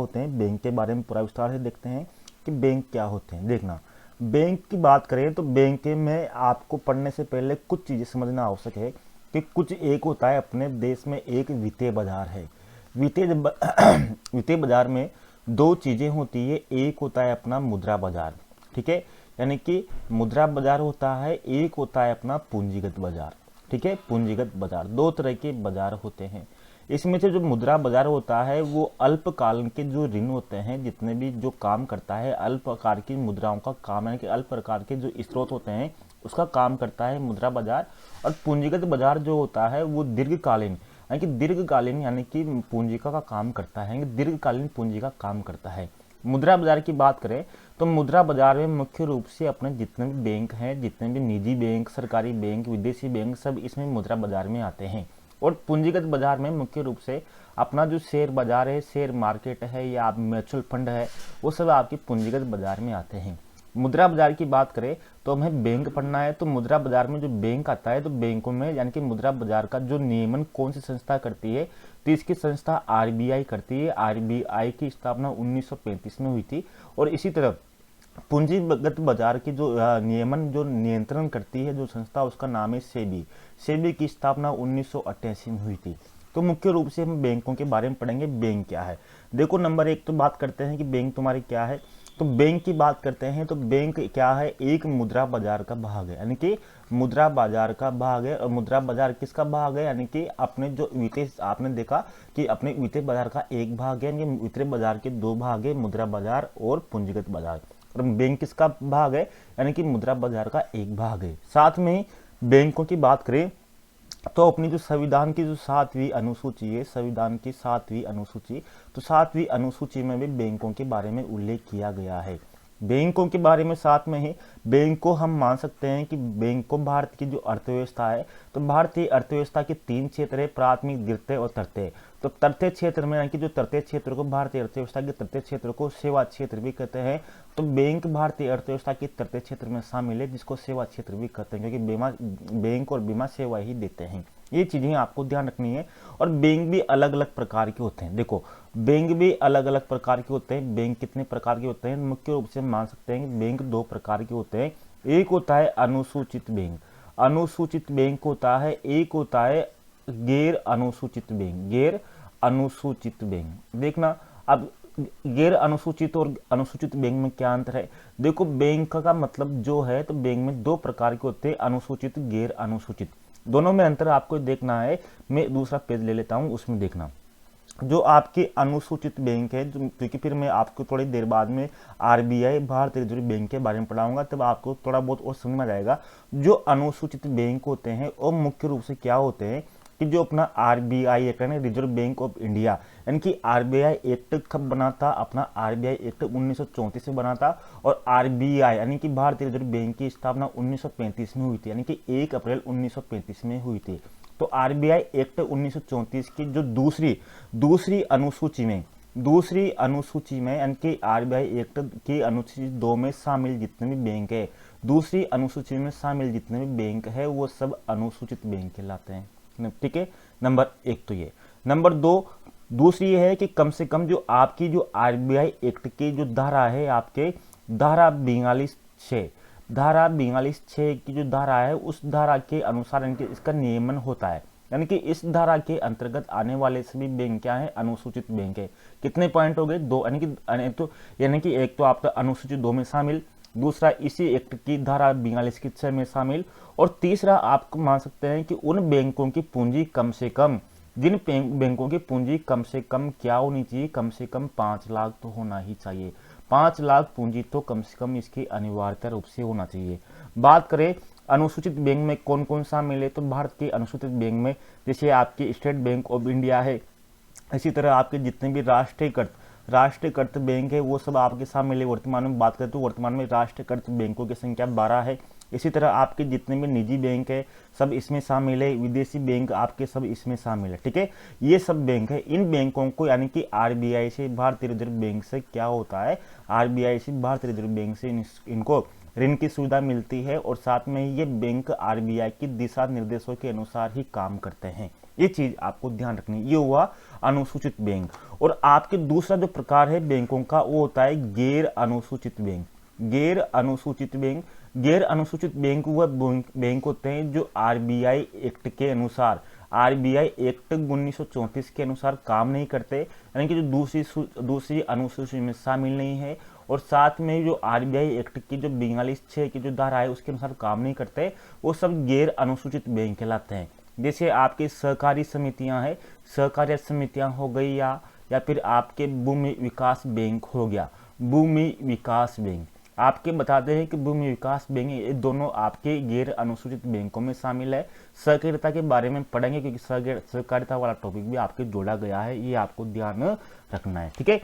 होते हैं, बैंक के बारे में पूरा विस्तार से देखते हैं कि बैंक क्या होते हैं। देखना, बैंक की बात करें तो बैंक में आपको पढ़ने से पहले कुछ चीज़ें समझना आवश्यक है कि कुछ एक होता है अपने देश में एक वित्तीय बाजार है। वित्तीय बाजार में दो चीज़ें होती है, एक होता है अपना मुद्रा बाजार, ठीक है, यानी कि मुद्रा बाजार होता है, एक होता है अपना पूंजीगत बाजार, ठीक है। पूंजीगत बाजार दो तरह के बाजार होते हैं। इसमें से जो मुद्रा बाजार होता है वो अल्पकाल के जो ऋण होते हैं, जितने भी जो काम करता है अल्प प्रकार की मुद्राओं का काम है कि अल्प प्रकार के जो स्रोत होते हैं उसका काम करता है मुद्रा बाजार। और पूंजीगत बाजार जो होता है वो दीर्घकालीन यानी कि पूंजिका का काम करता है, दीर्घकालीन पूंजी का काम करता है। मुद्रा बाजार की बात करें तो मुद्रा बाजार में मुख्य रूप से अपने जितने भी बैंक हैं, जितने भी निजी बैंक, सरकारी बैंक, विदेशी बैंक, सब इसमें मुद्रा बाजार में आते हैं। और पूंजीगत बाजार में मुख्य रूप से अपना जो शेयर बाजार है, शेयर मार्केट है या म्यूचुअल फंड है, वो सब आपके पूंजीगत बाजार में आते हैं। मुद्रा बाजार की बात करें तो हमें बैंक पढ़ना है, तो मुद्रा बाजार में जो बैंक आता है तो बैंकों में यानी कि मुद्रा बाजार का जो नियमन कौन सी संस्था करती है, तो इसकी संस्था आरबीआई करती है। आरबीआई की स्थापना 1935 में हुई थी। और इसी तरह पूंजीगत बाजार की जो नियमन जो नियंत्रण करती है जो संस्था, उसका नाम है सेबी। सेबी की स्थापना 1988 में हुई थी। तो मुख्य रूप से हम बैंकों के बारे में पढ़ेंगे, बैंक क्या है। देखो, नंबर एक तो बात करते हैं कि बैंक तुम्हारी क्या है। तो बैंक की बात करते हैं तो बैंक क्या है, एक मुद्रा बाजार का भाग है, यानी कि मुद्रा बाजार का भाग है। और मुद्रा बाजार किसका भाग है, यानी कि अपने जो वित्तीय, आपने देखा कि अपने वित्तीय बाजार का एक भाग है, यानी वित्तीय बाजार के दो भाग है, मुद्रा बाजार और पूंजीगत बाजार। और बैंक किसका भाग है, यानी कि मुद्रा बाजार का एक भाग है। साथ में बैंकों की बात करें तो अपनी जो संविधान की जो 7वीं अनुसूची है, संविधान की 7वीं अनुसूची, तो 7वीं अनुसूची में भी बैंकों के बारे में उल्लेख किया गया है। बैंकों के बारे में साथ में ही बैंक को हम मान सकते हैं कि बैंक को भारत की जो अर्थव्यवस्था है, तो भारतीय अर्थव्यवस्था के 3 क्षेत्र है, प्राथमिक, द्वितीय और तृतीय। तो तृतीय क्षेत्र में, यानी कि जो तृतीय क्षेत्र को, भारतीय अर्थव्यवस्था के तृतीय क्षेत्र को सेवा क्षेत्र भी कहते हैं। तो बैंक भारतीय अर्थव्यवस्था के तृतीय क्षेत्र में शामिल है, जिसको सेवा क्षेत्र भी कहते हैं, क्योंकि बैंक और बीमा सेवा ही देते हैं। ये चीजें आपको ध्यान रखनी है। और बैंक भी अलग अलग प्रकार के होते हैं। देखो, बैंक भी अलग अलग प्रकार के होते हैं। बैंक कितने प्रकार के होते हैं, मुख्य रूप से मान सकते हैं कि बैंक 2 प्रकार के होते हैं। एक होता है अनुसूचित बैंक, अनुसूचित बैंक होता है, एक होता है गैर अनुसूचित बैंक, गैर अनुसूचित बैंक। देखना, अब गैर अनुसूचित और अनुसूचित बैंक में क्या अंतर है। देखो, बैंक का मतलब जो है, तो बैंक में 2 प्रकार के होते हैं, अनुसूचित, गैर अनुसूचित। दोनों में अंतर आपको देखना है। मैं दूसरा पेज ले लेता हूं, उसमें देखना जो आपके अनुसूचित बैंक है, क्योंकि फिर मैं आपको थोड़ी देर बाद में आरबीआई, भारतीय रिजर्व बैंक के बारे में पढ़ाऊंगा, तब आपको थोड़ा बहुत और समझ में आ जाएगा। जो अनुसूचित बैंक होते हैं वो मुख्य रूप से क्या होते हैं कि जो अपना आरबीआई एक्ट है, रिजर्व बैंक ऑफ इंडिया, यानी कि आरबीआई एक्ट कब बना था, अपना आरबीआई एक्ट 1934 में बना था। और आरबीआई यानी कि भारतीय रिजर्व बैंक की स्थापना 1935 में हुई थी, यानी कि 1 अप्रैल 1935 में हुई थी। तो आरबीआई एक्ट 1934 की जो दूसरी अनुसूची में यानी कि आरबीआई एक्ट की अनुसूची 2 में शामिल जितने भी बैंक है, दूसरी अनुसूची में शामिल जितने भी बैंक है, वो सब अनुसूचित बैंक कहलाते हैं। ठीक है, नंबर 1 तो ये। नंबर 2 दूसरी ये है कि कम से कम जो आपकी जो आरबीआई एक्ट की जो धारा है, आपके धारा 42(6) की जो धारा है, उस धारा के अनुसार इनके इसका नियमन होता है। यानी कि इस धारा के अंतर्गत आने वाले सभी बैंक क्या है, अनुसूचित बैंक है। कितने पॉइंट हो गए, 2, यानी कि एक तो आपका अनुसूचित 2 में शामिल, दूसरा इसी एक्ट की धारा 42(6) में शामिल, और तीसरा आपको मान सकते हैं कि उन बैंकों की पूंजी कम से कम, जिन बैंकों की पूंजी कम से कम क्या होनी चाहिए, कम से कम 5 लाख तो होना ही चाहिए। 5 लाख पूंजी तो कम से कम इसकी अनिवार्यता रूप से होना चाहिए। बात करें अनुसूचित बैंक में कौन कौन शामिल है, तो भारत के अनुसूचित बैंक में जैसे आपकी स्टेट बैंक ऑफ इंडिया है, इसी तरह आपके जितने भी राष्ट्रीयकृत बैंक है वो सब आपके शामिल है। वर्तमान में बात करें तो वर्तमान में राष्ट्रीयकृत बैंकों की संख्या 12 है। इसी तरह आपके जितने भी निजी बैंक है सब इसमें शामिल है, विदेशी बैंक आपके सब इसमें शामिल है। ठीक है, ये सब बैंक है। इन बैंकों को यानी कि आरबीआई से, भारतीय रिजर्व बैंक से क्या होता है, आरबीआई से, भारतीय रिजर्व बैंक से इनको ऋण की सुविधा मिलती है। और साथ में ये बैंक आरबीआई की दिशा निर्देशों के अनुसार ही काम करते हैं। ये चीज आपको ध्यान रखनी है। ये हुआ अनुसूचित बैंक। और आपके दूसरा जो प्रकार है बैंकों का वो होता है गैर अनुसूचित बैंक। गैर अनुसूचित बैंक, गैर अनुसूचित बैंक वह बैंक होते हैं जो आरबीआई एक्ट के अनुसार, आरबीआई एक्ट 1934 के अनुसार काम नहीं करते, यानी कि जो दूसरी अनुसूची में शामिल नहीं है, और साथ में जो आरबीआई एक्ट की जो 42(6) की जो धारा है उसके अनुसार काम नहीं करते, वो सब गैर अनुसूचित बैंक कहलाते हैं। जैसे आपके सहकारी समितियां हैं, सहकारी समितियां हो गई, या फिर आपके भूमि विकास बैंक हो गया, भूमि विकास बैंक। आपके बताते हैं कि भूमि विकास बैंक ये दोनों आपके गैर अनुसूचित बैंकों में शामिल है। सहकारिता के बारे में पढ़ेंगे क्योंकि सहकारिता वाला टॉपिक भी आपके जोड़ा गया है, ये आपको ध्यान रखना है, ठीक है।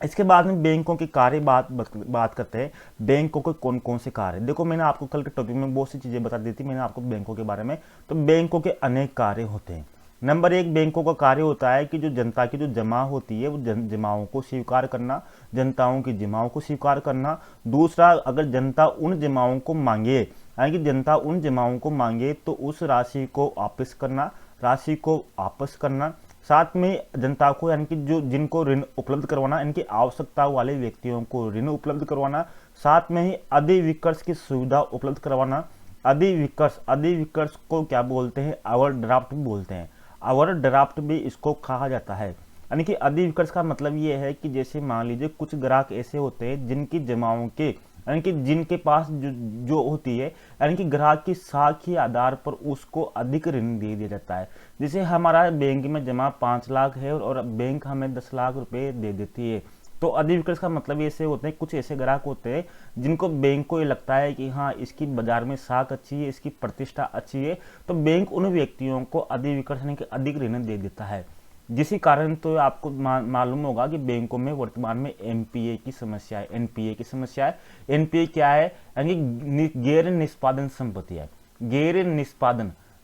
इसके बाद में बैंकों के कार्य बात करते हैं। बैंकों के कौन कौन से कार्य, देखो मैंने आपको कल के टॉपिक में बहुत सी चीजें बता दी थी मैंने आपको बैंकों के बारे में। तो बैंकों के अनेक कार्य होते हैं। नंबर 1 बैंकों का कार्य होता है कि जो जनता की जो जमा होती है वो जमाओं को स्वीकार करना, जनताओं की जमाओं को स्वीकार करना। दूसरा, अगर जनता उन जमाओं को मांगे, यानी कि जनता उन जमाओं को मांगे तो उस राशि को वापस करना, राशि को वापस करना। साथ में जनता को, यानी कि जो जिनको ऋण उपलब्ध करवाना, इनकी आवश्यकता वाले व्यक्तियों को ऋण उपलब्ध करवाना। साथ में ही अधिविकर्ष की सुविधा उपलब्ध करवाना। अधिविकर्ष को क्या बोलते हैं, ओवरड्राफ्ट बोलते हैं, ओवरड्राफ्ट भी इसको कहा जाता है। यानी कि अधिविकर्ष का मतलब ये है कि जैसे मान लीजिए कुछ ग्राहक ऐसे होते हैं जिनकी जमाओं के, यानी कि जिनके पास जो होती है, यानी कि ग्राहक की साख के आधार पर उसको अधिक ऋण दे दिया जाता है। जैसे हमारा बैंक में जमा 5 लाख है और बैंक हमें 10 लाख रुपए दे देती है, तो अधिविकर्ष का मतलब ऐसे होते हैं, कुछ ऐसे ग्राहक होते हैं जिनको बैंक को ये लगता है कि हाँ इसकी बाजार में साख अच्छी है, इसकी प्रतिष्ठा अच्छी है, तो बैंक उन व्यक्तियों को अधिविकर्ष यानी कि अधिक ऋण दे देता है। जिसी कारण तो आपको मालूम होगा कि बैंकों में वर्तमान में एनपीए की समस्या है। एनपीए की समस्या है। एनपीए क्या है, यानी गैर निष्पादन संपत्ति है। गैर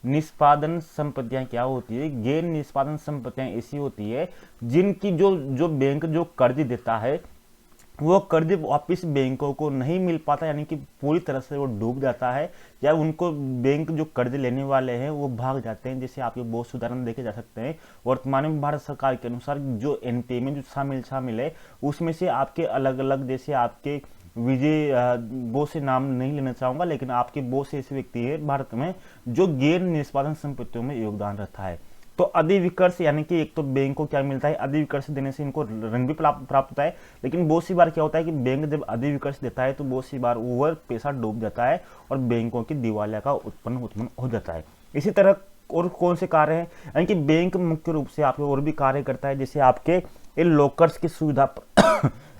निष्पादन संपत्तियां क्या होती है, गैर निष्पादन संपत्तियां ऐसी होती है जिनकी जो बैंक जो कर्ज देता है वो कर्ज वापस बैंकों को नहीं मिल पाता, यानी कि पूरी तरह से वो डूब जाता है, या उनको बैंक जो कर्ज लेने वाले हैं वो भाग जाते हैं। जैसे आपके बहुत से उदाहरण देखे जा सकते हैं। वर्तमान में भारत सरकार के अनुसार जो एनपीए में जो शामिल है उसमें से आपके अलग अलग, जैसे आपके विजय, बहुत से नाम नहीं लेना चाहूंगा, लेकिन आपके बहुत से ऐसे व्यक्ति है भारत में जो गैर निष्पादन संपत्तियों में योगदान रहता है। तो अधिविकर्ष यानी कि एक तो बैंक को क्या मिलता है, अधिविकर्ष देने से इनको ऋण भी प्राप्त होता है, लेकिन बहुत सी बार क्या होता है कि बैंक जब अधिविकर्ष देता है तो बहुत सी बार ओवर पैसा डूब जाता है और बैंकों की दिवालिया का उत्पन्न हो जाता है। इसी तरह और कौन से कार्य हैं, यानी कि बैंक मुख्य रूप से आपके और भी कार्य करता है, जैसे आपके लॉकर्स की सुविधा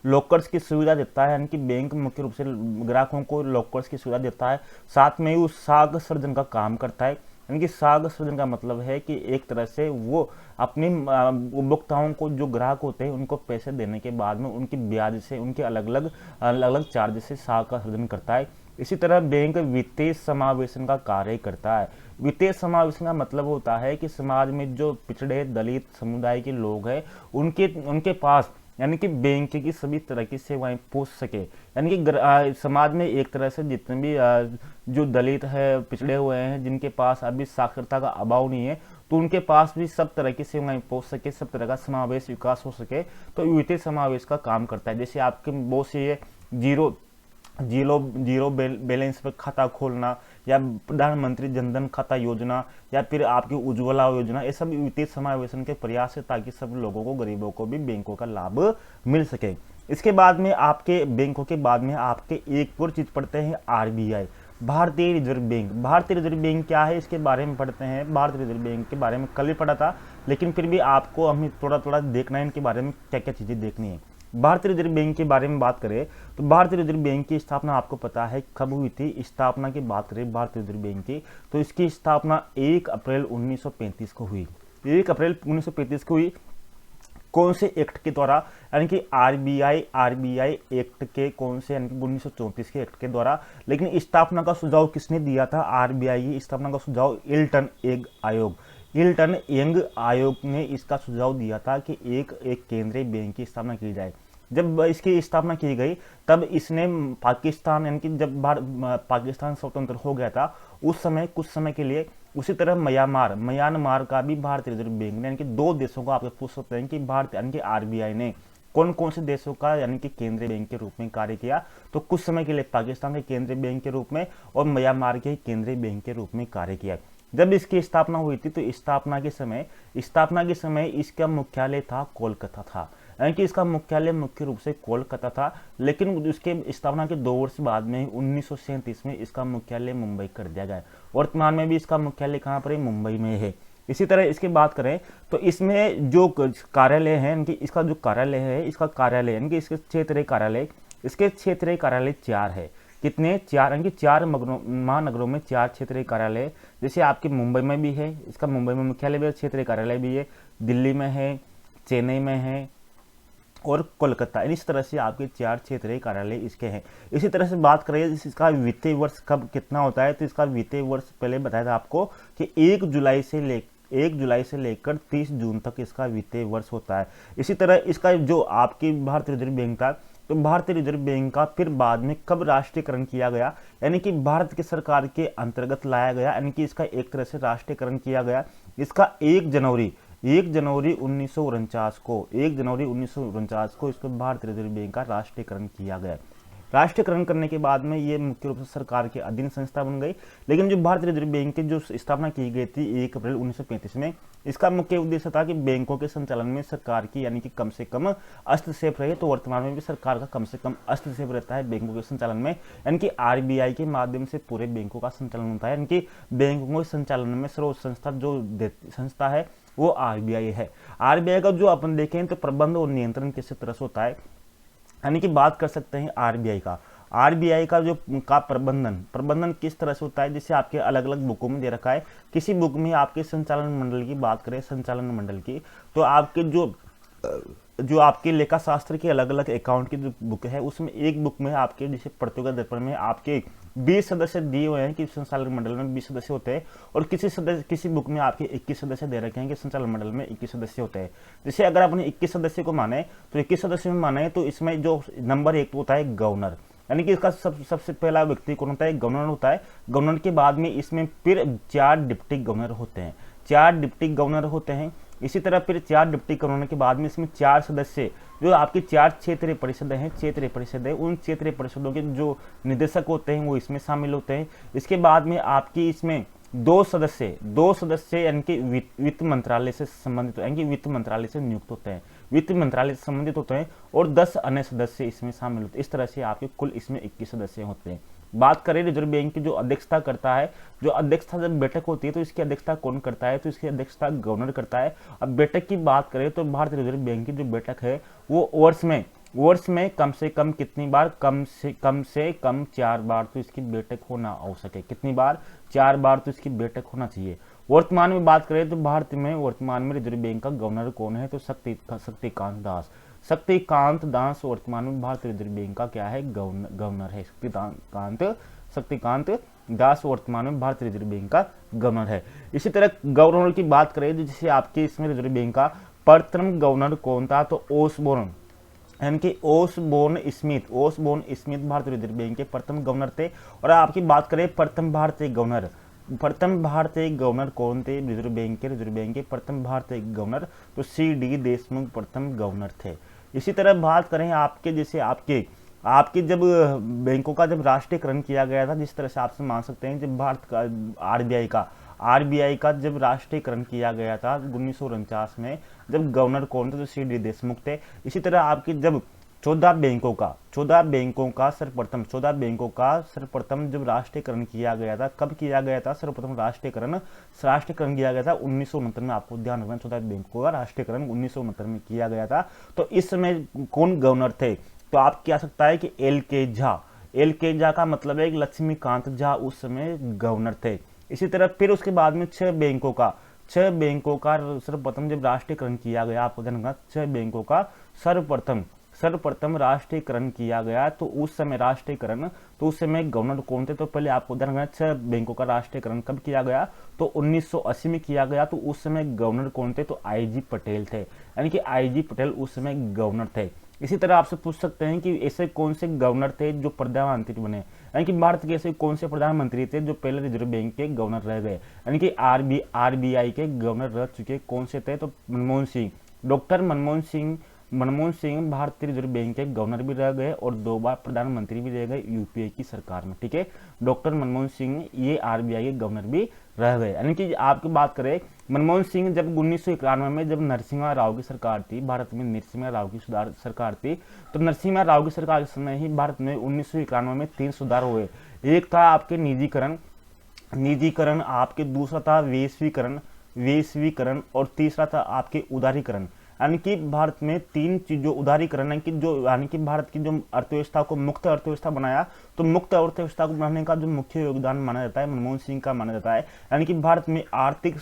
लॉकर्स की सुविधा देता है, यानी कि बैंक मुख्य रूप से ग्राहकों को लॉकर्स की सुविधा देता है। साथ में ही वो साख सृजन का काम करता है, यानी कि साख सृजन का मतलब है कि एक तरह से वो अपने उपभोक्ताओं को, जो ग्राहक होते हैं उनको पैसे देने के बाद में उनकी ब्याज से, उनके अलग अलग चार्ज से साख का सृजन करता है। इसी तरह बैंक वित्तीय समावेशन का कार्य करता है। वित्तीय समावेशन का मतलब होता है कि समाज में जो पिछड़े दलित समुदाय के लोग हैं उनके पास, यानी कि बैंक की सभी तरह की सेवाएं पहुंच सके, यानी कि समाज में एक तरह से जितने भी जो दलित है, पिछड़े हुए हैं, जिनके पास अभी साक्षरता का अभाव नहीं है, तो उनके पास भी सब तरह की सेवाएं पहुंच सके, सब तरह का समावेश विकास हो सके, तो वित्तीय समावेश का काम करता है। जैसे आपके बहुत से जीरो बैलेंस पर खाता खोलना, या प्रधानमंत्री जनधन खाता योजना, या फिर आपकी उज्ज्वला योजना, ये सब वित्तीय समावेशन के प्रयास है ताकि सब लोगों को, गरीबों को भी बैंकों का लाभ मिल सके। इसके बाद में आपके बैंकों के बाद में आपके एक और चीज पढ़ते हैं, आरबीआई, भारतीय रिजर्व बैंक। भारतीय रिजर्व बैंक क्या है इसके बारे में पढ़ते हैं। भारतीय रिजर्व बैंक के बारे में कल ही पढ़ा था, लेकिन फिर भी आपको हमें थोड़ा देखना है इनके बारे में क्या क्या चीजें देखनी है। भारतीय रिजर्व बैंक के बारे में बात करें तो भारतीय रिजर्व बैंक की स्थापना आपको पता है कब हुई थी। स्थापना की बात करें भारतीय रिजर्व बैंक की, तो इसकी स्थापना 1 अप्रैल 1935 को हुई। 1 अप्रैल 1935 को हुई। कौन से एक्ट के द्वारा, यानी कि आरबीआई एक्ट के कौन से, यानी कि 1934 के एक्ट के द्वारा। लेकिन स्थापना का सुझाव किसने दिया था, आरबीआई की स्थापना का सुझाव इल्टन यंग आयोग ने इसका सुझाव दिया था कि एक केंद्रीय बैंक की स्थापना की जाए। जब इसकी स्थापना की गई तब इसने पाकिस्तान, यानी कि जब पाकिस्तान स्वतंत्र हो गया था उस समय कुछ समय के लिए उसी तरह म्यांमार का भी भारतीय रिजर्व बैंक ने, यानी कि 2 देशों को आपके पूछ सकते हैं कि भारतीय यानी कि आरबीआई ने कौन कौन से देशों का यानी कि केंद्रीय बैंक के रूप में कार्य किया। तो कुछ समय के लिए पाकिस्तान के केंद्रीय बैंक के रूप में और म्यांमार के केंद्रीय बैंक के रूप में कार्य किया। जब इसकी स्थापना हुई थी तो स्थापना के समय इसका मुख्यालय था कोलकाता था, यानी कि इसका मुख्यालय मुख्य रूप से कोलकाता था। लेकिन उसके स्थापना के 2 वर्ष बाद में 1937 में इसका मुख्यालय मुंबई कर दिया गया। वर्तमान में भी इसका मुख्यालय कहाँ पर है, मुंबई में है। इसी तरह इसकी बात करें तो इसमें जो कार्यालय है, यानी कि इसका जो कार्यालय है, इसका कार्यालय यानी कि इसके क्षेत्रीय कार्यालय 4 है। कितने, 4, यानी कि 4 महानगरों में 4 क्षेत्रीय कार्यालय। जैसे आपके मुंबई में भी है, इसका मुंबई में मुख्यालय भी है, क्षेत्रीय कार्यालय भी है, दिल्ली में है, चेन्नई में है और कोलकाता। इस तरह से आपके 4 क्षेत्रीय कार्यालय इसके हैं। इसी तरह से बात करें इसका वित्तीय वर्ष कब कितना होता है, तो इसका वित्तीय वर्ष पहले बताया था आपको कि 1 जुलाई से लेकर 30 जून तक इसका वित्तीय वर्ष होता है। इसी तरह इसका जो आपकी भारतीय रिजर्व बैंक था, तो भारतीय रिजर्व बैंक का फिर बाद में कब राष्ट्रीयकरण किया गया, यानी कि भारत की सरकार के अंतर्गत लाया गया, यानी कि इसका एक तरह से राष्ट्रीयकरण किया गया। इसका 1 जनवरी 1949 को इसको भारतीय रिजर्व बैंक का राष्ट्रीयकरण किया गया। राष्ट्रीयकरण करने के बाद में ये मुख्य रूप से सरकार के अधीन संस्था बन गई। लेकिन जो भारतीय रिजर्व बैंक की जो स्थापना की गई थी 1 अप्रैल 1935 में, इसका मुख्य उद्देश्य था कि बैंकों के संचालन में सरकार की यानी कि कम से कम हस्तक्षेप रहे। तो वर्तमान में भी सरकार का कम से कम हस्तक्षेप रहता है बैंकों के संचालन में, यानी कि आरबीआई के माध्यम से पूरे बैंकों का संचालन होता है। यानी कि बैंकों के संचालन में सर्वोच्च संस्था जो संस्था है वो आरबीआई है। आरबीआई का जो अपन देखें तो प्रबंध और नियंत्रण किस तरह से होता है, यानी कि बात कर सकते हैं आरबीआई का जो का प्रबंधन किस तरह से होता है। जैसे आपके अलग अलग बुकों में दे रखा है। किसी बुक में आपके संचालन मंडल की बात करें, संचालन मंडल की, तो आपके जो आपके लेखा शास्त्र के अलग अलग अकाउंट की जो बुक है, उसमें एक बुक में आपके जैसे प्रतियोगिता दर्पण में आपके 20 सदस्य दिए हुए हैं कि संचालन मंडल में 20 सदस्य होते हैं, और किसी बुक में आपके 21 सदस्य दे रखे हैं कि संचालन मंडल में 21 सदस्य होते हैं। जैसे अगर आपने 21 सदस्य को माने तो 21 सदस्य में माने तो इसमें जो नंबर 1 होता है गवर्नर, यानी कि इसका सबसे पहला व्यक्ति कौन होता है, गवर्नर होता है। गवर्नर के बाद में इसमें फिर 4 डिप्टी गवर्नर होते हैं। इसी तरह फिर 4 डिप्टी गवर्नर के बाद में इसमें 4 सदस्य जो आपकी 4 क्षेत्रीय परिषद है, उन क्षेत्रीय परिषदों के जो निदेशक होते हैं वो इसमें शामिल होते हैं। इसके बाद में आपकी इसमें 2 सदस्य यानी कि वित्त मंत्रालय से संबंधित, यानी कि वित्त मंत्रालय से नियुक्त होते हैं, वित्त मंत्रालय से संबंधित होते हैं, और 10 अन्य सदस्य इसमें शामिल होते हैं। इस तरह से आपके कुल इसमें 21 सदस्य होते हैं। बात करें रिजर्व बैंक की जो अध्यक्षता करता है, जो अध्यक्षता जब बैठक होती है तो इसकी अध्यक्षता कौन करता है, तो इसकी अध्यक्षता गवर्नर करता है। अब बैठक की बात करें तो भारतीय रिजर्व बैंक की जो बैठक है वो वर्ष में कम से कम कितनी बार, कम से कम 4 बार तो इसकी बैठक होना आवश्यक है। कितनी बार, 4 बार तो इसकी बैठक होना चाहिए। वर्तमान में बात करें तो भारत में वर्तमान में रिजर्व बैंक का गवर्नर कौन है, तो शक्तिकांत दास वर्तमान में भारतीय रिजर्व बैंक का क्या है, गवर्नर है। शक्तिकांत दास वर्तमान में भारतीय रिजर्व बैंक का गवर्नर है। इसी तरह गवर्नर की बात करें जैसे आपके इसमें रिजर्व बैंक का प्रथम गवर्नर कौन था, तो ओसबोर्न, यानी कि ओसबोर्न स्मिथ भारतीय रिजर्व बैंक के प्रथम गवर्नर थे। और आपकी बात करें प्रथम भारतीय गवर्नर कौन थे, रिजर्व बैंक के प्रथम भारतीय गवर्नर, तो सी.डी. देशमुख प्रथम गवर्नर थे। इसी तरह बात करें आपके जैसे आपके जब बैंकों का जब राष्ट्रीयकरण किया गया था, जिस तरह से आपसे मान सकते हैं जब भारत का आरबीआई का जब राष्ट्रीयकरण किया गया था 1949 में, जब गवर्नर कौन थे, तो सी.डी. देशमुख थे। इसी तरह आपकी जब 14 बैंकों का सर्वप्रथम जब राष्ट्रीयकरण किया गया था, कब किया गया था, सर्वप्रथम राष्ट्रीयकरण किया गया था 1969 में। आपको ध्यान रखना 14 बैंकों का राष्ट्रीयकरण 1969 में किया गया था। तो इस समय कौन गवर्नर थे, तो आप क्या सकता है कि एल के झा का मतलब है लक्ष्मीकांत झा उस समय गवर्नर थे। इसी तरह फिर उसके बाद में 6 बैंकों का सर्वप्रथम जब राष्ट्रीयकरण किया गया, आपको ध्यान रखना 6 बैंकों का सर्वप्रथम राष्ट्रीयकरण किया गया। तो उस समय गवर्नर कौन थे, तो पहले आपको ध्यान रखना 6 बैंकों का राष्ट्रीयकरण कब किया गया, तो 1980 में किया गया। तो उस समय गवर्नर कौन थे, तो आई.जी. पटेल थे, यानी कि आई.जी. पटेल उस समय गवर्नर थे। इसी तरह आपसे पूछ सकते हैं कि ऐसे कौन से गवर्नर थे जो प्रधानमंत्री बने, यानी कि भारत के ऐसे कौन से प्रधानमंत्री थे जो पहले रिजर्व बैंक के गवर्नर रह गए, यानी कि आरबीआई के गवर्नर रह चुके कौन से थे, तो मनमोहन सिंह, डॉक्टर मनमोहन सिंह भारतीय रिजर्व बैंक के गवर्नर भी रह गए और 2 बार प्रधानमंत्री भी रह गए यूपीए की सरकार में। ठीक है, डॉक्टर मनमोहन सिंह ये आरबीआई के गवर्नर भी रह गए। यानी कि आपकी बात करें, मनमोहन सिंह जब 1991 में जब नरसिम्हा राव की सरकार थी, भारत में नरसिम्हा राव की सुधार सरकार थी, तो नरसिम्हा राव की सरकार के समय ही भारत में 1991 में 3 सुधार हुए। एक था आपके निजीकरण आपके, दूसरा था वैश्वीकरण और तीसरा था आपके उदारीकरण। यानी कि भारत में 3 चीजों, उदारीकरण यानी कि भारत की जो अर्थव्यवस्था को मुक्त अर्थव्यवस्था बनाया, तो मुक्त अर्थव्यवस्था को बनाने का जो मुख्य योगदान माना जाता है मनमोहन सिंह का माना जाता है। यानी कि भारत में आर्थिक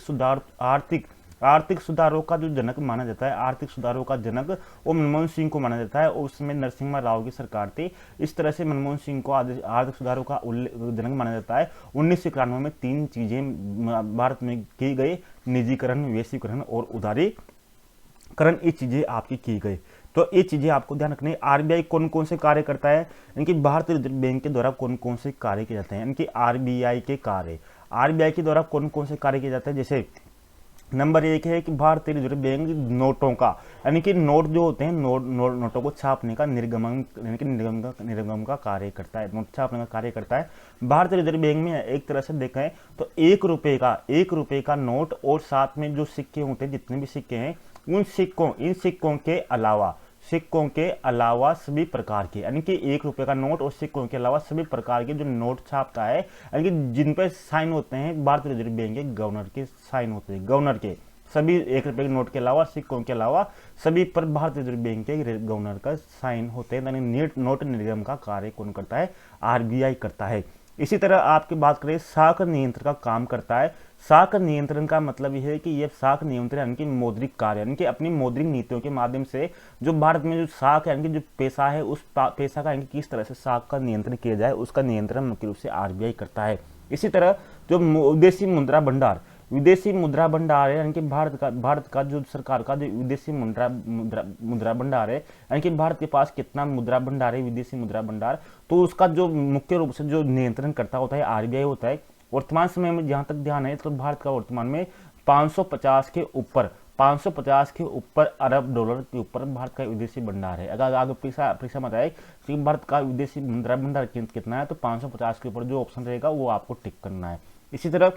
सुधारों का जो जनक माना जाता है, आर्थिक सुधारों का जनक वो मनमोहन सिंह को माना जाता है और उसमें नरसिम्हा राव की सरकार थी। इस तरह से मनमोहन सिंह को आर्थिक सुधारों का जनक माना जाता है। 1991 में 3 चीजें भारत में की गई, निजीकरण, वैश्वीकरण और उदारीकरण, ये चीजें आपकी की गई। तो ये चीजें आपको ध्यान रखनी है। आरबीआई कौन कौन से कार्य करता है, इनकी भारतीय रिजर्व बैंक के द्वारा कौन कौन से कार्य किए जाते हैं, इनकी आरबीआई के द्वारा कौन कौन से कार्य किए जाते हैं। जैसे नंबर 1 है कि भारतीय रिजर्व बैंक नोटों का, यानी कि नोट जो होते हैं नोटों को छापने का निर्गमन का कार्य करता है, नोट छापने का कार्य करता है। भारतीय रिजर्व बैंक में एक तरह से देखें तो 1 रुपए का नोट और साथ में जो सिक्के होते हैं, जितने भी सिक्के हैं, इन सिक्कों के अलावा सभी प्रकार के, यानी कि 1 रुपए का नोट और सिक्कों के अलावा सभी प्रकार के जो नोट छापता है, यानी कि जिन पर साइन होते हैं भारतीय रिजर्व बैंक के गवर्नर के साइन होते हैं, गवर्नर के सभी 1 रुपए के नोट के अलावा, सिक्कों के अलावा सभी पर भारतीय रिजर्व बैंक के गवर्नर का साइन होते हैं। यानी नोट निर्गम का कार्य कौन करता है, आरबीआई करता है। इसी तरह आपकी बात करें, साख नियंत्रण का काम करता है। साख नियंत्रण का मतलब यह है कि यह साख नियंत्रण यानी कि मौद्रिक कार्य, यानी कि अपनी मौद्रिक नीतियों के माध्यम से जो भारत में जो साख यानी कि जो पैसा है, उस पैसा का किस तरह से साख का नियंत्रण किया जाए, उसका नियंत्रण मुख्य रूप से आरबीआई करता है। इसी तरह जो विदेशी मुद्रा भंडार है, यानी कि भारत का जो सरकार का जो विदेशी मुद्रा भंडार है, यानी कि भारत के पास कितना मुद्रा भंडार है, विदेशी मुद्रा भंडार, तो उसका जो मुख्य रूप से जो नियंत्रण करता होता है आरबीआई होता है। वर्तमान समय में जहां तक ध्यान है, तो भारत का वर्तमान में 550 के ऊपर अरब डॉलर के ऊपर भारत का विदेशी भंडार है। अगर आगे परीक्षा में आए कि भारत का विदेशी मुद्रा भंडार कितना है, तो 550 के ऊपर जो ऑप्शन रहेगा वो आपको टिक करना है। इसी तरह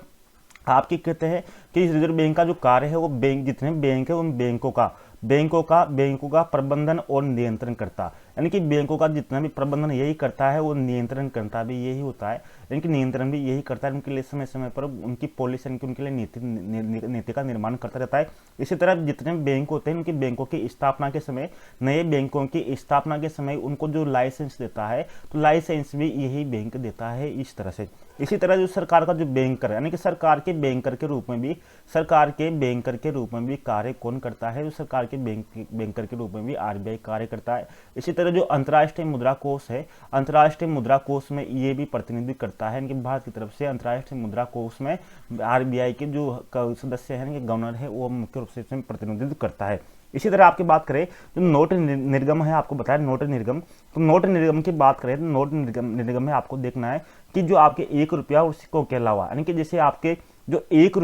आपके कहते हैं कि रिजर्व बैंक का जो कार्य है वो जितने बैंक है उन बैंकों का प्रबंधन और नियंत्रण करता, यानी कि बैंकों का जितना भी प्रबंधन यही करता है, वो नियंत्रण करता भी यही होता है, यानी कि नियंत्रण भी यही करता है। उनके लिए समय समय पर उनकी पॉलिसी, उनके लिए नीति का निर्माण करता रहता है। इसी तरह जितने बैंक होते हैं, उनकी बैंकों की स्थापना के समय, नए बैंकों की स्थापना के समय उनको जो लाइसेंस देता है, तो लाइसेंस भी यही बैंक देता है। इस तरह से इसी तरह जो सरकार का जो बैंकर, यानी कि सरकार के बैंकर के रूप में भी कार्य कौन करता है, जो सरकार के बैंकर के रूप में भी आरबीआई कार्य करता है। इसी तरह जो अंतर्राष्ट्रीय मुद्रा कोष है, अंतर्राष्ट्रीय मुद्रा कोष में ये भी प्रतिनिधित्व करता है, कि भारत की तरफ से अंतर्राष्ट्रीय मुद्रा कोष में आरबीआई के जो सदस्य हैं, गवर्नर है, वो मुख्य रूप से इसमें प्रतिनिधित्व करता है। इसी तरह आपकी बात करें जो नोट निर्गम है, आपको बताया नोट निर्गम, तो नोट निर्गम की बात करें तो नोट निर्गम में आपको देखना है कि जो आपके 1 रुपया और सिक्कों के अलावा, यानी कि जैसे आपके जो 1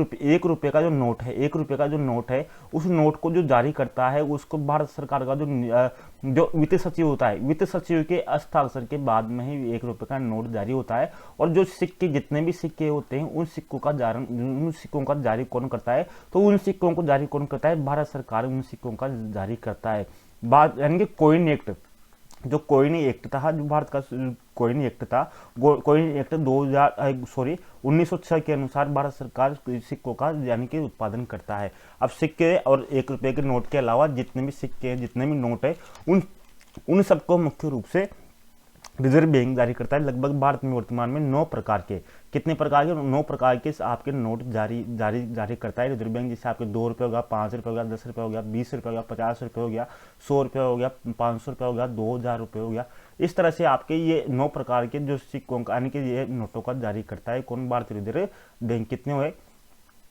रुपये का जो नोट है, उस नोट को जो जारी करता है, उसको भारत सरकार का जो वित्त सचिव होता है, वित्त सचिव के हस्ताक्षर के बाद में ही 1 रुपये का नोट जारी होता है। और जो सिक्के, जितने भी सिक्के होते हैं, उन सिक्कों का जारी कौन करता है, तो उन सिक्कों को जारी कौन करता है, भारत सरकार उन सिक्कों का जारी करता है। बात यानी कि कोइन एक्ट, जो कोइन एक्ट था, जो भारत का कोइन एक्ट था, कोइन एक्ट 1906 के अनुसार भारत सरकार सिक्कों का यानी कि उत्पादन करता है। अब सिक्के और 1 रुपये के नोट के अलावा जितने भी सिक्के हैं, जितने भी नोट है, उन सबको मुख्य रूप से रिजर्व बैंक जारी करता है। लगभग भारत में वर्तमान में 9 प्रकार के, कितने प्रकार के, 9 प्रकार के आपके नोट जारी करता है रिजर्व बैंक। जैसे आपके 2 रुपये हो गया, 5 रुपये हो गया, 10 रुपये हो गया, 20 रुपये हो गया, 50 रुपये हो गया, 100 रुपये हो गया, 500 रुपये हो गया, 2000 रुपये हो गया। इस तरह से आपके ये 9 प्रकार के जो सिक्कों का, यानी कि ये नोटों का जारी करता है कौन, भारतीय रिजर्व बैंक। कितने हुए,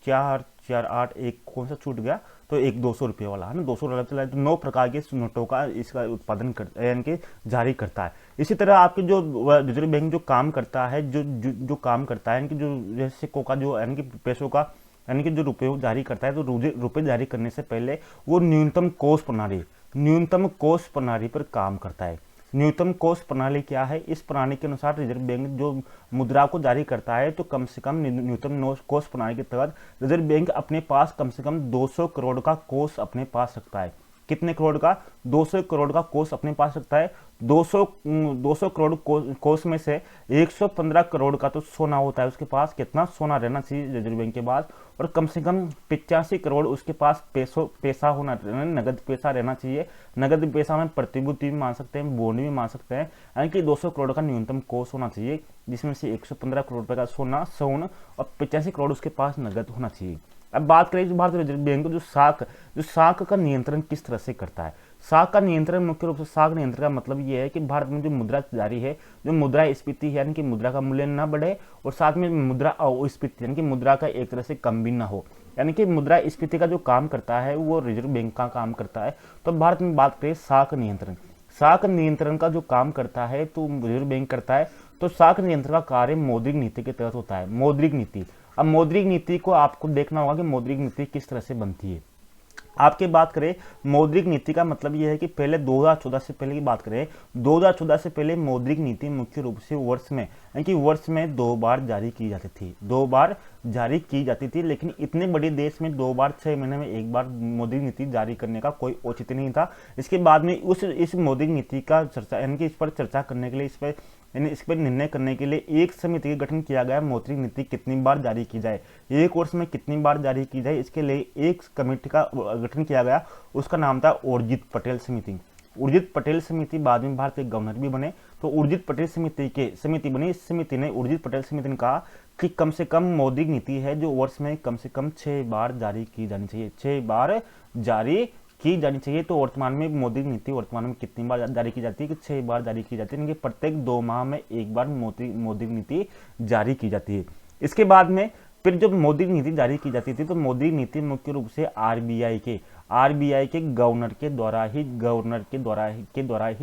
4, 4, 8, 1 कौन सा छूट गया, तो एक 200 रुपये वाला है ना, 200 चला है, तो 9 प्रकार के नोटों का इसका उत्पादन कर यानी कि जारी करता है। इसी तरह आपके जो रिजर्व बैंक जो काम करता है, जो काम करता है, यानी कि जो जैसे सिक्कों का जो यानी कि पैसों का यानी कि जो रुपये जारी करता है, तो रुपये जारी करने से पहले वो न्यूनतम कोष प्रणाली पर काम करता है। न्यूनतम कोष प्रणाली क्या है? इस प्रणाली के अनुसार रिजर्व बैंक जो मुद्रा को जारी करता है, तो कम से कम न्यूनतम कोष प्रणाली के तहत रिजर्व बैंक अपने पास कम से कम 200 करोड़ का कोष अपने पास रखता है। कितने करोड़ का? 200 करोड़ का कोष अपने पास रखता है। 200 करोड़ कोष में से 115 करोड़ का तो सोना होता है उसके पास। कितना सोना रहना चाहिए रिजर्व बैंक के पास? और कम से कम 85 करोड़ उसके पास पैसा होना, नगद पैसा रहना चाहिए। नगद पैसा में प्रतिभूति भी मान सकते हैं, बॉन्ड भी मान सकते हैं। यानी कि 200 करोड़ का न्यूनतम कोष होना चाहिए, जिसमें से 115 करोड़ रुपए का सोना, स्वर्ण और 85 करोड़ उसके पास नगद होना चाहिए। अब बात करें भारतीय रिजर्व बैंक जो साख का नियंत्रण किस तरह से करता है। साख का नियंत्रण मुख्य रूप से, साख नियंत्रण का मतलब ये है कि भारत में जो मुद्रा जारी है, जो मुद्रास्फीति है, यानी कि मुद्रा का मूल्य ना बढ़े और साथ में मुद्रा अस्फीति यानी कि मुद्रा का एक तरह से कम भी ना हो, यानी कि मुद्रास्फीति का जो काम करता है वो रिजर्व बैंक का काम करता है। तो भारत में बात करें साख नियंत्रण का जो काम करता है तो रिजर्व बैंक करता है। तो साख नियंत्रण का कार्य मौद्रिक नीति के तहत होता है। मौद्रिक नीति, अब मौद्रिक नीति को आपको देखना होगा कि मौद्रिक नीति किस तरह से बनती है। आपके बात करें मौद्रिक नीति का मतलब यह है कि पहले 2014 से पहले की बात करें, 2014 से पहले मौद्रिक नीति मुख्य रूप से वर्ष में 2 बार जारी की जाती थी। 2 बार जारी की जाती थी, लेकिन इतने बड़े देश में 2 बार 6 महीने में 1 बार मौद्रिक नीति जारी करने का कोई औचित्य नहीं था। इसके बाद में इस मौद्रिक नीति का चर्चा यानी कि इस पर चर्चा करने के लिए, इस पर निर्णय करने के लिए एक समिति का गठन किया गया। मौद्रिक नीति कितनी बार जारी की जाए, एक वर्ष में कितनी बार जारी की जाए, इसके लिए एक कमेटी का गठन किया गया। उसका नाम था उर्जित पटेल समिति। उर्जित पटेल समिति बाद में भारत के गवर्नर भी बने, तो उर्जित पटेल समिति बनी। इस समिति ने, उर्जित पटेल समिति ने कहा कि कम से कम मौद्रिक नीति है जो वर्ष में कम से कम 6 बार जारी की जानी चाहिए, 6 बार जारी की जानी चाहिए। तो वर्तमान में मौद्रिक नीति वर्तमान में कितनी बार जारी की जाती है? कि 6 बार जारी की जाती है, यानी कि प्रत्येक 2 माह में 1 बार मौद्रिक नीति जारी की जाती है। इसके बाद में फिर जब मौद्रिक नीति जारी की जाती थी, तो मौद्रिक नीति मुख्य रूप से आरबीआई के गवर्नर के द्वारा ही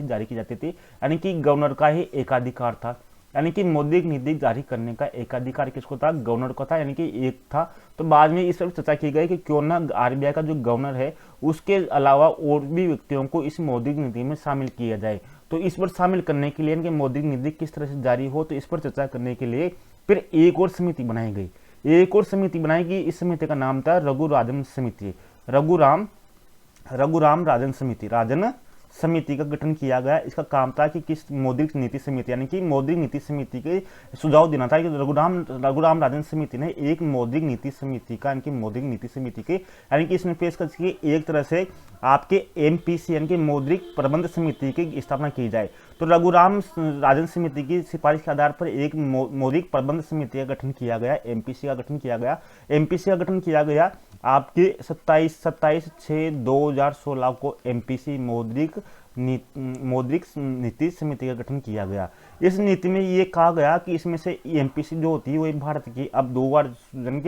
जारी की जाती थी, यानी कि गवर्नर का ही एकाधिकार था। यानी कि मौद्रिक नीति जारी करने का एकाधिकार किसको था? गवर्नर को था, यानी कि एक था। तो बाद में इस पर चर्चा की गई कि क्यों ना आरबीआई का जो गवर्नर है उसके अलावा और भी व्यक्तियों को इस मौद्रिक नीति में शामिल किया जाए। तो इस पर शामिल करने के लिए, मौद्रिक नीति किस तरह से जारी हो, तो इस पर चर्चा करने के लिए फिर एक और समिति बनाई गई। इस समिति का नाम था राजन समिति का गठन किया गया। इसका काम था कि किस मौद्रिक नीति समिति, यानी कि मौद्रिक नीति समिति के सुझाव देना था। कि रघुराम राजन समिति ने एक मौद्रिक नीति समिति के यानी कि इसने पेश की एक तरह से आपके एमपीसी यानी कि मौद्रिक प्रबंध समिति की स्थापना की जाए। तो रघुराम राजन समिति की सिफारिश के आधार पर एक मौद्रिक प्रबंध समिति का गठन किया गया, एमपीसी का गठन किया गया। आपके 27/6/2016 को एमपीसी मौद्रिक नीति समिति का गठन किया गया। इस नीति में ये कहा गया कि इसमें से एमपीसी जो होती है वो भारत की अब 2 बार यानी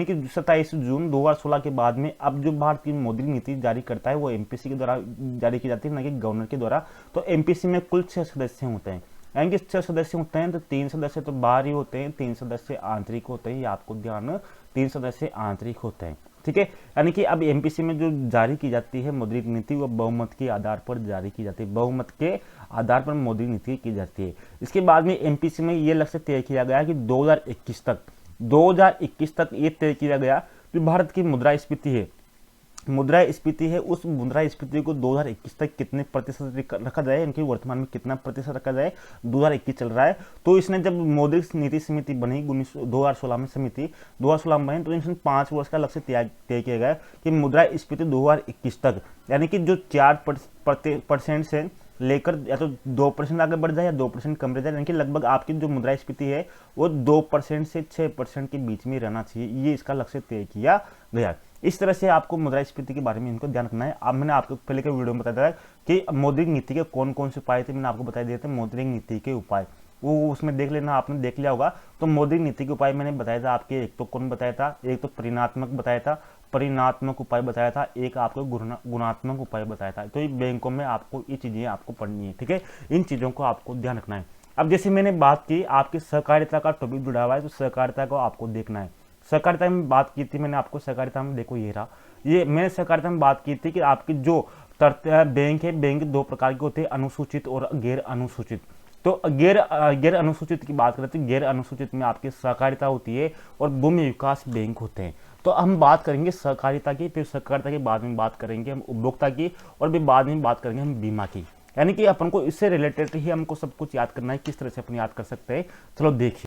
कि 27 जून 2016 के बाद में अब जो भारत की मौद्रिक नीति जारी करता है वो एमपीसी के द्वारा जारी की जाती है, न कि गवर्नर के द्वारा। तो एमपीसी में कुल 6 सदस्य होते हैं, यानी कि 6 सदस्य होते हैं। तो 3 सदस्य तो बाहरी होते हैं, 3 सदस्य आंतरिक होते हैं। ये आपको ध्यान, 3 सदस्य आंतरिक होते हैं, ठीक है। यानी कि अब एमपीसी में जो जारी की जाती है मौद्रिक नीति वो बहुमत के आधार पर जारी की जाती है, बहुमत के आधार पर मौद्रिक नीति की जाती है। इसके बाद में एमपीसी में ये लक्ष्य तय किया गया कि 2021 तक ये तय किया गया कि भारत की मुद्रास्फीति है उस मुद्रास्फीति को 2021 तक कितने प्रतिशत रखा जाए, यानी कि वर्तमान में कितना प्रतिशत रखा जाए। 2021 चल रहा है, तो इसने जब मौद्रिक नीति समिति बनी 2016 में बनी, तो इसने 5 वर्ष का लक्ष्य तय किया गया कि मुद्रास्फीति 2021 तक, यानी कि जो 4% से लेकर या तो 2% आगे बढ़ जाए या 2% कम रह जाए, यानी कि लगभग आपकी जो मुद्रास्फीति है वो 2% से 6% के बीच में रहना चाहिए। ये इसका लक्ष्य तय किया गया। इस तरह से आपको मुद्रास्फीति के बारे में इनको ध्यान रखना है। अब मैंने आपको पहले के वीडियो में बताया था कि मौद्रिक नीति के कौन कौन से उपाय थे, मैंने आपको बता दिए थे मौद्रिक नीति के उपाय, वो उसमें देख लेना, आपने देख लिया होगा। तो मौद्रिक नीति के उपाय मैंने बताया था आपके, एक तो कौन बताया था, एक तो परिणात्मक बताया था, परिणात्मक उपाय बताया था, एक आपको गुणात्मक उपाय बताया था। तो ये बैंकों में आपको ये चीज़ें आपको पढ़नी है, ठीक है, इन चीज़ों को आपको ध्यान रखना है। अब जैसे मैंने बात की आपकी सहकारिता का टॉपिक जुड़ा हुआ है, तो सहकारिता को आपको देखना है। सहकारिता में बात की थी मैंने आपको, सहकारिता में देखो ये रहा, ये मैंने सहकारिता में बात की थी कि आपकी जो बैंक है, बैंक दो प्रकार के होते हैं, अनुसूचित और गैर अनुसूचित। तो गैर अनुसूचित की बात करते हैं, गैर अनुसूचित में आपकी सहकारिता होती है और भूमि विकास बैंक होते हैं। तो हम बात करेंगे सहकारिता की, फिर सहकारिता के बाद में बात करेंगे हम उपभोक्ता की, और भी बाद में बात करेंगे हम बीमा की। यानी कि अपन को इससे रिलेटेड ही हमको सब कुछ याद करना है, किस तरह से अपन याद कर सकते हैं, चलो देखिए।